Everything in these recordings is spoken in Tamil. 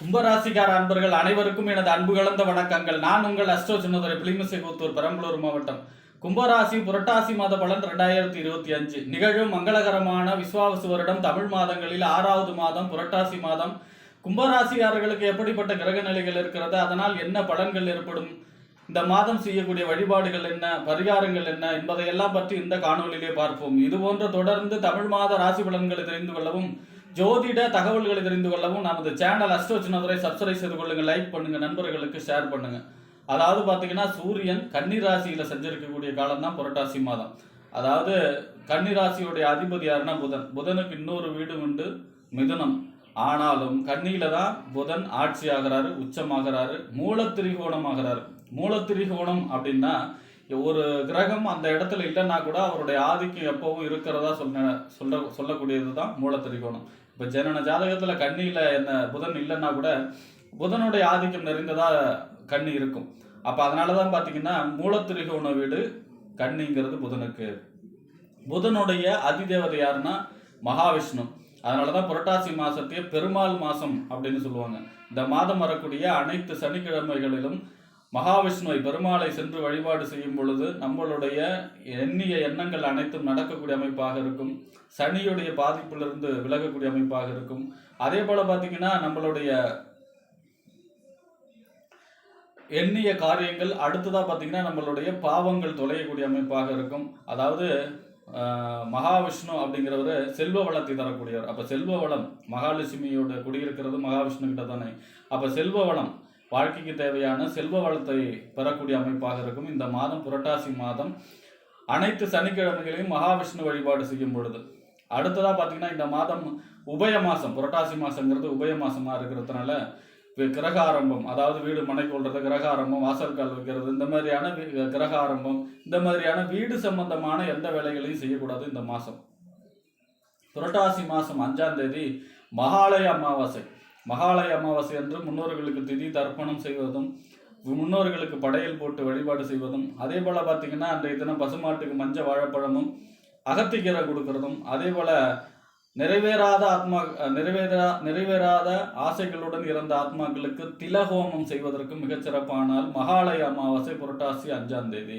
கும்பராசிக்கார அன்பர்கள் அனைவருக்கும் எனது அன்பு கலந்த வணக்கங்கள். நான் உங்கள் அஸ்ட்ரோ சின்னதுரை புலிமிசைபுத்தூர் பெரம்பலூர் மாவட்டம். கும்பராசி புரட்டாசி மாத பலன் 2025 நிகழும் மங்களகரமான விஸ்வாவசு வருடம் தமிழ் மாதங்களில் 6வது மாதம் புரட்டாசி மாதம். கும்பராசிக்காரர்களுக்கு எப்படிப்பட்ட கிரக நிலைகள் இருக்கிறது, அதனால் என்ன பலன்கள் ஏற்படும், இந்த மாதம் செய்யக்கூடிய வழிபாடுகள் என்ன, பரிகாரங்கள் என்ன என்பதையெல்லாம் பற்றி இந்த காணொலியிலே பார்ப்போம். இதுபோன்ற தொடர்ந்து தமிழ் மாத ராசி பலன்களை தெரிந்து கொள்ளவும், ஜோதிட தகவல்களை தெரிந்து கொள்ளவும் நமது சேனல் அஸ்ட்ரோ சின்னதுரை சப்ஸ்கிரைப் செய்து கொள்ளுங்க, லைக் பண்ணுங்க, நண்பர்களுக்கு ஷேர் பண்ணுங்க. அதாவது பார்த்தீங்கன்னா சூரியன் கன்னி ராசியில சஞ்சரிக்கக்கூடிய காலம் தான் புரட்டாசி மாதம். அதாவது கன்னி ராசியுடைய அதிபதி யாருன்னா புதன். புதனுக்கு இன்னொரு வீடு உண்டு, மிதுனம். ஆனாலும் கன்னியில தான் புதன் ஆட்சி ஆகிறாரு, உச்சமாகிறாரு, மூலத்திரிகோணம் ஆகிறாரு. மூலத்திரிகோணம் அப்படின்னா ஒரு கிரகம் அந்த இடத்துல இல்லைன்னா கூட அவருடைய ஆதிக்கம் எப்பவும் இருக்கிறதா சொல்லக்கூடியது தான் மூலத்திரிகோணம். இப்போ ஜனன ஜாதகத்தில் கன்னியில் என்ன புதன் இல்லைன்னா கூட புதனுடைய ஆதிக்கம் நிறைந்ததா கன்னி இருக்கும். அப்போ அதனால தான் பார்த்தீங்கன்னா மூலத்திரிகோண வீடு கன்னிங்கிறது புதனுக்கு. புதனுடைய அதிதேவதை யாருன்னா மகாவிஷ்ணு. அதனால தான் புரட்டாசி மாசத்தையே பெருமாள் மாசம் அப்படின்னு சொல்லுவாங்க. இந்த மாதம் வரக்கூடிய அனைத்து சனிக்கிழமைகளிலும் மகாவிஷ்ணுவை பெருமாளை சென்று வழிபாடு செய்யும் பொழுது நம்மளுடைய எண்ணிய எண்ணங்கள் அனைத்தும் நடக்கக்கூடிய அமைப்பாக இருக்கும். சனியுடைய பாதிப்பிலிருந்து விலகக்கூடிய அமைப்பாக இருக்கும். அதே போல பார்த்தீங்கன்னா நம்மளுடைய எண்ணிய காரியங்கள் அடுத்ததாக பார்த்தீங்கன்னா நம்மளுடைய பாவங்கள் தொலையக்கூடிய அமைப்பாக இருக்கும். அதாவது மகாவிஷ்ணு அப்படிங்கிறவர் செல்வ வளத்தை தரக்கூடியவர். அப்போ செல்வ வளம் மகாலட்சுமியோட குடியிருக்கிறது மகாவிஷ்ணு கிட்ட தானே. அப்போ செல்வ வளம், வாழ்க்கைக்கு தேவையான செல்வ வளத்தை பெறக்கூடிய அமைப்பாக இருக்கும் இந்த மாதம் புரட்டாசி மாதம். அனைத்து சனிக்கிழமைகளையும் மகாவிஷ்ணு வழிபாடு செய்யும் பொழுது. அடுத்ததாக பார்த்தீங்கன்னா இந்த மாதம் உபய மாதம், புரட்டாசி மாதங்கிறது உபய மாதமாக இருக்கிறதுனால கிரக ஆரம்பம், அதாவது வீடு மனை கொள்றது, கிரக ஆரம்பம், வாசற்கால் வைக்கிறது, இந்த மாதிரியான கிரக ஆரம்பம், இந்த மாதிரியான வீடு சம்பந்தமான எந்த வேலைகளையும் செய்யக்கூடாது இந்த மாதம். புரட்டாசி மாதம் 5ஆம் தேதி மகாலய அமாவாசை. மகாலய அமாவாசை அன்று முன்னோர்களுக்கு திதி தர்ப்பணம் செய்வதும், முன்னோர்களுக்கு படையல் போட்டு வழிபாடு செய்வதும், அதே போல் பார்த்தீங்கன்னா அன்றைய தினம் பசுமாட்டுக்கு மஞ்சள் வாழைப்பழமும் அகத்திக்கீரை கொடுக்கறதும், அதே போல் நிறைவேறாத ஆசைகளுடன் இறந்த ஆத்மாக்களுக்கு திலஹோமம் செய்வதற்கு மிகச்சிறப்பான நாள் மகாலய அமாவாசை புரட்டாசி 5ஆம் தேதி.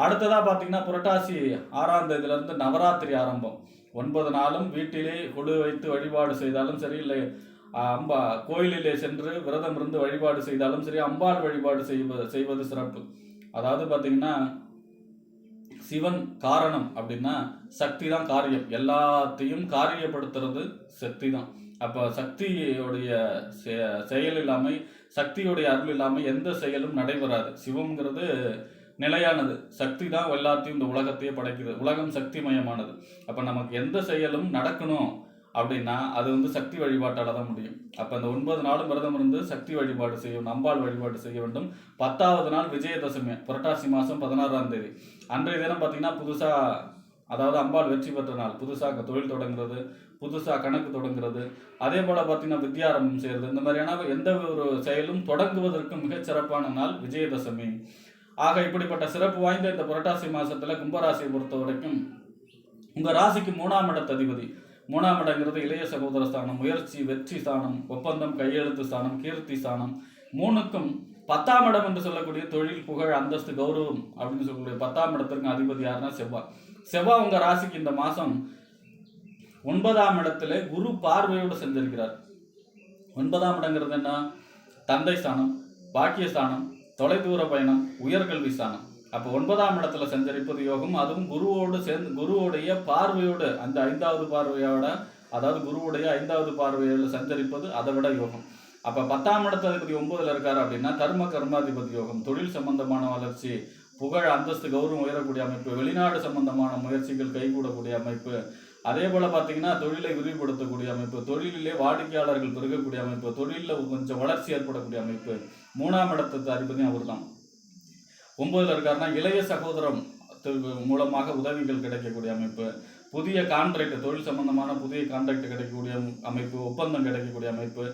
அடுத்ததாக பார்த்தீங்கன்னா புரட்டாசி 6ஆம் தேதியிலிருந்து நவராத்திரி ஆரம்பம். 9 நாளும் வீட்டிலே கொடு வைத்து வழிபாடு செய்தாலும் சரி, இல்லை கோயிலிலே சென்று விரதம் இருந்து வழிபாடு செய்தாலும் சரி, அம்பாள் வழிபாடு செய்வது சிறப்பு. அதாவது பார்த்தீங்கன்னா சிவன் காரணம் அப்படின்னா சக்தி தான் காரியம், எல்லாத்தையும் காரியப்படுத்துறது சக்தி தான். அப்போ சக்தியோடைய செயல் இல்லாமல், சக்தியோடைய அருள் இல்லாமல் எந்த செயலும் நடைபெறாது. சிவம்ங்கிறது நிலையானது, சக்தி தான் எல்லாத்தையும் இந்த உலகத்தையே படைக்குது. உலகம் சக்திமயமானது. அப்போ நமக்கு எந்த செயலும் நடக்கணும் அப்படின்னா அது சக்தி வழிபாட்டால் தான் முடியும். அப்போ அந்த 9 நாளும் விரதம் இருந்து சக்தி வழிபாடு செய்யணும், அம்பாள் வழிபாடு செய்ய வேண்டும். 10வது நாள் விஜயதசமி, புரட்டாசி மாதம் 16ஆம் தேதி. அன்றைய தினம் பார்த்தீங்கன்னா புதுசாக, அதாவது அம்பாள் வெற்றி பெற்ற நாள், புதுசாக தொழில் தொடங்குறது, புதுசாக கணக்கு தொடங்குறது, அதே போல் பார்த்தீங்கன்னா வித்யாரம்பம் செய்கிறது, இந்த மாதிரியான எந்த ஒரு செயலும் தொடங்குவதற்கு மிகச்சிறப்பான நாள் விஜயதசமி. ஆக இப்படிப்பட்ட சிறப்பு வாய்ந்த இந்த புரட்டாசி மாதத்தில் கும்பராசியை பொறுத்த வரைக்கும் உங்கள் ராசிக்கு 3ஆம் இடத்து அதிபதி. 3ஆம் இடங்கிறது இளைய சகோதர ஸ்தானம், முயற்சி, வெற்றி ஸ்தானம், ஒப்பந்தம், கையெழுத்து ஸ்தானம், கீர்த்தி ஸ்தானம். 3க்கும் 10ஆம் இடம் என்று சொல்லக்கூடிய தொழில், புகழ், அந்தஸ்து, கௌரவம் அப்படின்னு சொல்லக்கூடிய 10ஆம் இடத்திற்கு அதிபதி யாருன்னா செவ்வாய். செவ்வாய் உங்க ராசிக்கு இந்த மாதம் 9ஆம் இடத்துல குரு பார்வையோடு செஞ்சிருக்கிறார். 9ஆம் இடங்கிறது என்ன? தந்தை ஸ்தானம், பாக்கியஸ்தானம், தொலைதூர பயணம், உயர்கல்வி ஸ்தானம். அப்போ 9ஆம் இடத்துல சஞ்சரிப்பது யோகம். அதுவும் குருவோடு சேர்ந்து, குருவுடைய பார்வையோடு, அந்த 5வது பார்வையோட, அதாவது குருவுடைய 5வது பார்வையோடு சஞ்சரிப்பது அதை விட யோகம். அப்போ 10ஆம் இடத்து அதிபதி 9ல் இருக்காரு அப்படின்னா கர்ம கர்மாதிபதி யோகம், தொழில் சம்பந்தமான வளர்ச்சி, புகழ், அந்தஸ்து, கௌரவம் உயரக்கூடிய அமைப்பு, வெளிநாடு சம்பந்தமான முயற்சிகள் கைகூடக்கூடிய அமைப்பு, அதே போல் பார்த்தீங்கன்னா தொழிலை விரிவுபடுத்தக்கூடிய அமைப்பு, தொழிலிலே வாடிக்கையாளர்கள் பெருகக்கூடிய அமைப்பு, தொழிலில் கொஞ்சம் வளர்ச்சி ஏற்படக்கூடிய அமைப்பு. 3ஆம் இடத்து அதிபதி அவர் தான். 9ல் இருக்காருன்னா இளைய சகோதரம் மூலமாக உதவிகள் கிடைக்கக்கூடிய அமைப்பு, புதிய கான்ட்ராக்ட், தொழில் சம்பந்தமான புதிய கான்ட்ராக்ட் கிடைக்கக்கூடிய அமைப்பு, ஒப்பந்தம் கிடைக்கக்கூடிய அமைப்பு,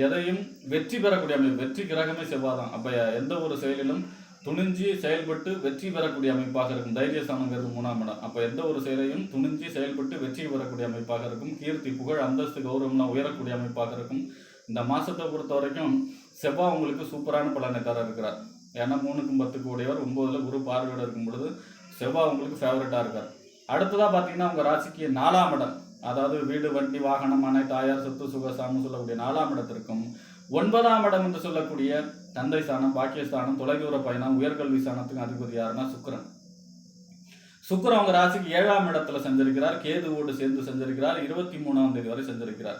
எதையும் வெற்றி பெறக்கூடிய அமைப்பு. வெற்றி கிரகமே செவ்வாய் தான். அப்போ எந்த ஒரு செயலிலும் துணிஞ்சி செயல்பட்டு வெற்றி பெறக்கூடிய அமைப்பாக இருக்கும். தைரியஸ்தானங்கிறது 3ஆம் இடம். அப்போ எந்த ஒரு செயலையும் துணிஞ்சி செயல்பட்டு வெற்றி பெறக்கூடிய அமைப்பாக இருக்கும். கீர்த்தி, புகழ், அந்தஸ்து, கௌரவம்லாம் உயரக்கூடிய அமைப்பாக இருக்கும். இந்த மாதத்தை பொறுத்த வரைக்கும் செவ்வாய் உங்களுக்கு சூப்பரான பலனை தர இருக்கிறார். ஏன்னா 3க்கும் 10க்கு உடையவர், 9ல் குரு பார்வையோடு இருக்கும் பொழுது செவ்வாய் உங்களுக்கு ஃபேவரட்டாக இருக்கார். அடுத்ததாக பார்த்தீங்கன்னா உங்கள் ராசிக்கு 4ஆம் இடம், அதாவது வீடு, வண்டி, வாகனம், மனை, தாயார், சொத்து, சுகசானம் சொல்லக்கூடிய 4ஆம் இடத்திற்கும் 9ஆம் இடம் என்று சொல்லக்கூடிய தந்தை ஸ்தானம், பாக்கியஸ்தானம், தொலைதூர பயணம், உயர்கல்வி ஸ்தானத்துக்கு அதிபதி யாருன்னா சுக்கிரன். சுக்கிரன் உங்க ராசிக்கு 7ஆம் இடத்துல சஞ்சரிக்கிறார். கேதுவோடு சேர்ந்து சஞ்சரிக்கிறார். 23ஆம் தேதி வரை சஞ்சரிக்கிறார்.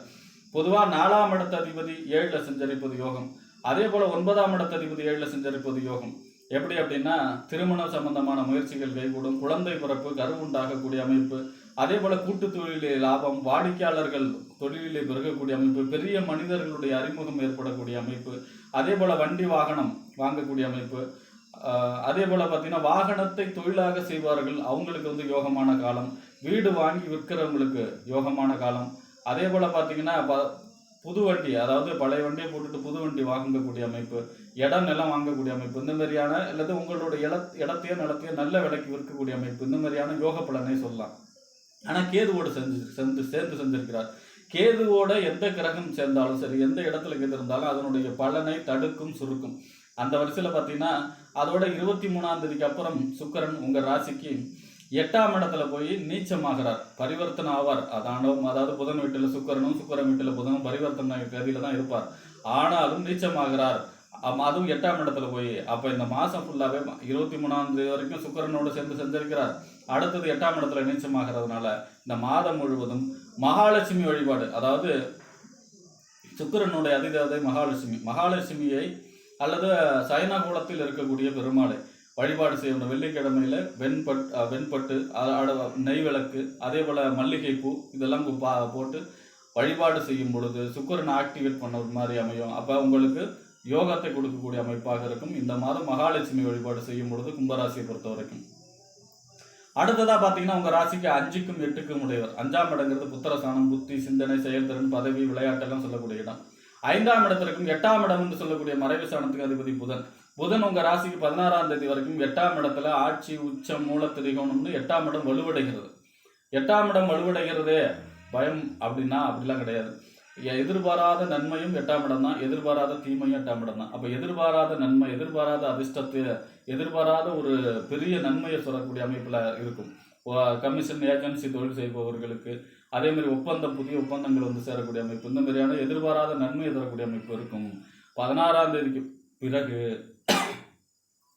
பொதுவா 4ஆம் இடத்த அதிபதி 7ல சஞ்சரிப்பது யோகம். அதே போல 9ஆம் இடத்த அதிபதி 7ல சஞ்சரிப்பது யோகம். எப்படி அப்படின்னா திருமணம் சம்பந்தமான முயற்சிகள் கைகூடும், குழந்தை பிறப்பு, கருவுண்டாகக்கூடிய அமைப்பு, அதே போல கூட்டு தொழிலே லாபம், வாடிக்கையாளர்கள் தொழிலிலே பெருகக்கூடிய அமைப்பு, பெரிய மனிதர்களுடைய அறிமுகம் ஏற்படக்கூடிய அமைப்பு, அதே போல வண்டி வாகனம் வாங்கக்கூடிய அமைப்பு, அதே போல பார்த்தீங்கன்னா வாகனத்தை தொழிலாக செய்வார்கள், அவங்களுக்கு யோகமான காலம். வீடு வாங்கி விற்கிறவங்களுக்கு யோகமான காலம். அதே போல பார்த்தீங்கன்னா புது வண்டி, அதாவது பழைய வண்டியை போட்டுட்டு புது வண்டி வாங்கக்கூடிய அமைப்பு, இடம் நிலம் வாங்கக்கூடிய அமைப்பு, இந்த மாதிரியான அல்லது உங்களுடைய இடத்தையோ நிலத்தையோ நல்ல விலைக்கு விற்கக்கூடிய அமைப்பு, இந்த மாதிரியான யோக பலனை சொல்லலாம். ஆனால் கேதுவோடு சேர்ந்து செஞ்சிருக்கிறார். கேதுவோட எந்த கிரகம் சேர்ந்தாலும் சரி, எந்த இடத்துல கேது இருந்தாலும் அதனுடைய பலனை தடுக்கும், சுருக்கும். அந்த வரிசையில் பார்த்தீங்கன்னா அதோட 23ஆம் தேதிக்கு அப்புறம் சுக்கிரன் உங்கள் ராசிக்கு 8ஆம் இடத்துல போய் நீச்சமாகிறார், பரிவர்த்தனை ஆவார். அதாவது புதன் வீட்டில் சுக்கிரனும் சுக்கிரன் வீட்டில் புதனும் பரிவர்த்தனை கதியில தான் இருப்பார். ஆனாலும் நீச்சமாகிறார், அதுவும் 8ஆம் இடத்துல போய். அப்போ இந்த மாதம் ஃபுல்லாகவே 23ஆம் தேதி வரைக்கும் சுக்கிரனோடு சேர்ந்து சஞ்சரிக்கிறார். அடுத்தது 8ஆம் இடத்துல நீச்சமாகிறதுனால இந்த மாதம் முழுவதும் மகாலட்சுமி வழிபாடு, அதாவது சுக்கிரனுடைய அதிதேவதை மகாலட்சுமியை அல்லது சயனகூலத்தில் இருக்கக்கூடிய பெருமாளை வழிபாடு செய்யணும். வெள்ளிக்கிழமையில வெண்பட்டு, நெய் விளக்கு, அதே போல மல்லிகைப்பூ இதெல்லாம் போட்டு வழிபாடு செய்யும் பொழுது சுக்கிரனை ஆக்டிவேட் பண்ண ஒரு மாதிரி அமையும். அப்போ உங்களுக்கு யோகத்தை கொடுக்கக்கூடிய அமைப்பாக இருக்கும். இந்த மாதம் மகாலட்சுமி வழிபாடு செய்யும் பொழுது கும்பராசியை பொறுத்த வரைக்கும். அடுத்ததா பார்த்தீங்கன்னா உங்க ராசிக்கு 5க்கும் 8க்கும் உடையவர். 5ஆம் இடங்கிறது புத்திரஸ்தானம், புத்தி, சிந்தனை, செயல்திறன், பதவி, விளையாட்டெல்லாம் சொல்லக்கூடிய இடம். 5ஆம் இடத்திற்கும் 8ஆம் இடம் என்று சொல்லக்கூடிய மறைவு ஸ்தானத்துக்கு அதிபதி புதன் உங்க ராசிக்கு 16ஆம் தேதி வரைக்கும் 8ஆம் இடத்துல ஆட்சி, உச்சம், மூல திரிகோணம்னு 8ஆம் இடம் வலுவடைகிறது. 8ஆம் இடம் வலுவடைகிறதே பயம் அப்படின்னா அப்படிலாம் கிடையாது. எதிர்பாராத நன்மையும் 8ஆம் இடம் தான், எதிர்பாராத தீமையும் 8ஆம் இடம் தான். அப்போ எதிர்பாராத நன்மை, எதிர்பாராத அதிர்ஷ்டத்தை, எதிர்பாராத ஒரு பெரிய நன்மையை சொல்லக்கூடிய அமைப்பில் இருக்கும். கமிஷன், ஏஜென்சி தொழில் செய்பவர்களுக்கு, அதே மாதிரி புதிய ஒப்பந்தங்கள் சேரக்கூடிய அமைப்பு, இந்த மாதிரியான எதிர்பாராத நன்மையை தரக்கூடிய அமைப்பு இருக்கும். 16ஆம் தேதிக்கு பிறகு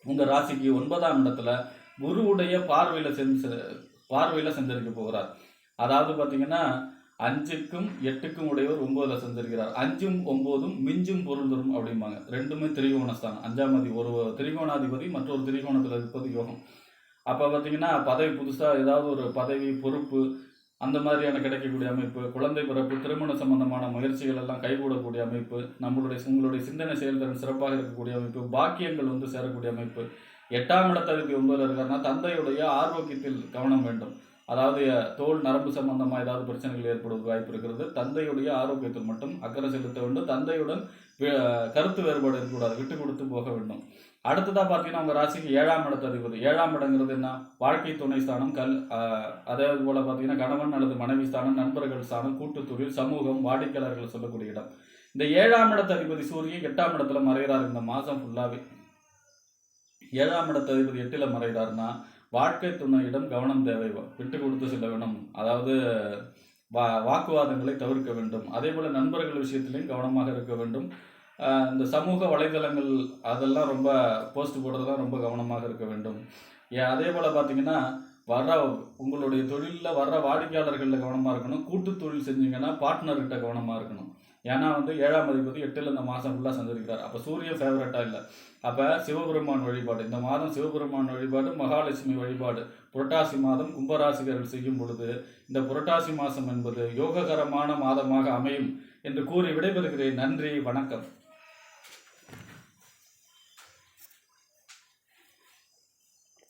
உங்கள் ராசிக்கு 9ஆம் இடத்துல குருவுடைய பார்வையில் சஞ்சரிக்க போகிறார். அதாவது பார்த்தீங்கன்னா 5க்கும் 8க்கும் உடையவர் 9ல் சஞ்சரிக்கிறார். 5ம் 9ம் மிஞ்சும் பொருள் தரும் அப்படிம்பாங்க. ரெண்டுமே திரிகோணஸ்தானம். 5ஆம் அதிபதி ஒரு திரிகோணாதிபதி மற்றொரு திரிகோணத்தில் இருப்பது யோகம். அப்போ பார்த்தீங்கன்னா பதவி, புதுசாக ஏதாவது ஒரு பதவி, பொறுப்பு அந்த மாதிரியான கிடைக்கக்கூடிய அமைப்பு, குழந்தை பிறப்பு, திருமண சம்பந்தமான முயற்சிகள் எல்லாம் கைகூடக்கூடிய அமைப்பு, உங்களுடைய சிந்தனை செயல்திறன் சிறப்பாக இருக்கக்கூடிய அமைப்பு, பாக்கியங்கள் சேரக்கூடிய அமைப்பு. 8ஆம் இடத்ததிபதி 9ல் இருக்காருன்னா தந்தையுடைய ஆரோக்கியத்தில் கவனம் வேண்டும். அதாவது தோல் நரம்பு சம்பந்தமாக ஏதாவது பிரச்சனைகள் ஏற்படுவது வாய்ப்பு இருக்கிறது. தந்தையுடைய ஆரோக்கியத்தில் மட்டும் அக்கறை செலுத்த வேண்டும். தந்தையுடன் கருத்து வேறுபாடு இருக்கக்கூடாது, விட்டு கொடுத்து போக வேண்டும். அடுத்ததாக பார்த்தீங்கன்னா உங்கள் ராசிக்கு 7ஆம் இடத்து அதிபதி. 7ஆம் இடங்கிறது என்ன? வாழ்க்கை துணை ஸ்தானம், அதே போல் பார்த்தீங்கன்னா கணவன் அல்லது மனைவி ஸ்தானம், நண்பர்கள் ஸ்தானம், கூட்டு தொழில், சமூகம், வாடிக்கையாளர்கள் சொல்லக்கூடிய இடம். இந்த 7ஆம் இடத்து அதிபதி சூரியன் 8ஆம் இடத்துல மறைகிறார். இந்த மாதம் ஃபுல்லாகவே 7ஆம் இடத்து அதிபதி 8ல் மறைகிறாருன்னா வாழ்க்கை துணையிடம் கவனம் தேவை, விட்டு கொடுத்து செல்ல வேண்டும். அதாவது வாக்குவாதங்களை தவிர்க்க வேண்டும். அதே போல் நண்பர்கள் விஷயத்திலையும் கவனமாக இருக்க வேண்டும். இந்த சமூக வலைதளங்கள் அதெல்லாம் ரொம்ப போஸ்ட் போடுறதெல்லாம் ரொம்ப கவனமாக இருக்க வேண்டும். அதே போல் பார்த்தீங்கன்னா உங்களுடைய தொழிலில் வர்ற வாடிக்கையாளர்களில் கவனமாக இருக்கணும். கூட்டு தொழில் செஞ்சீங்கன்னா பார்ட்னர்கிட்ட கவனமாக இருக்கணும். ஏன்னா 7ஆம் அதிபதி 8ல் இந்த மாதம் ஃபுல்லாக சந்திருக்கிறார். அப்போ சூரியன் ஃபேவரட்டாக இல்லை. அப்போ சிவபெருமான் வழிபாடு, இந்த மாதம் சிவபெருமான் வழிபாடு, மகாலட்சுமி வழிபாடு, புரட்டாசி மாதம் கும்பராசிகர்கள் செய்யும் பொழுது இந்த புரட்டாசி மாதம் என்பது யோககரமான மாதமாக அமையும் என்று கூறி விடைபெறுகிறேன். நன்றி, வணக்கம்.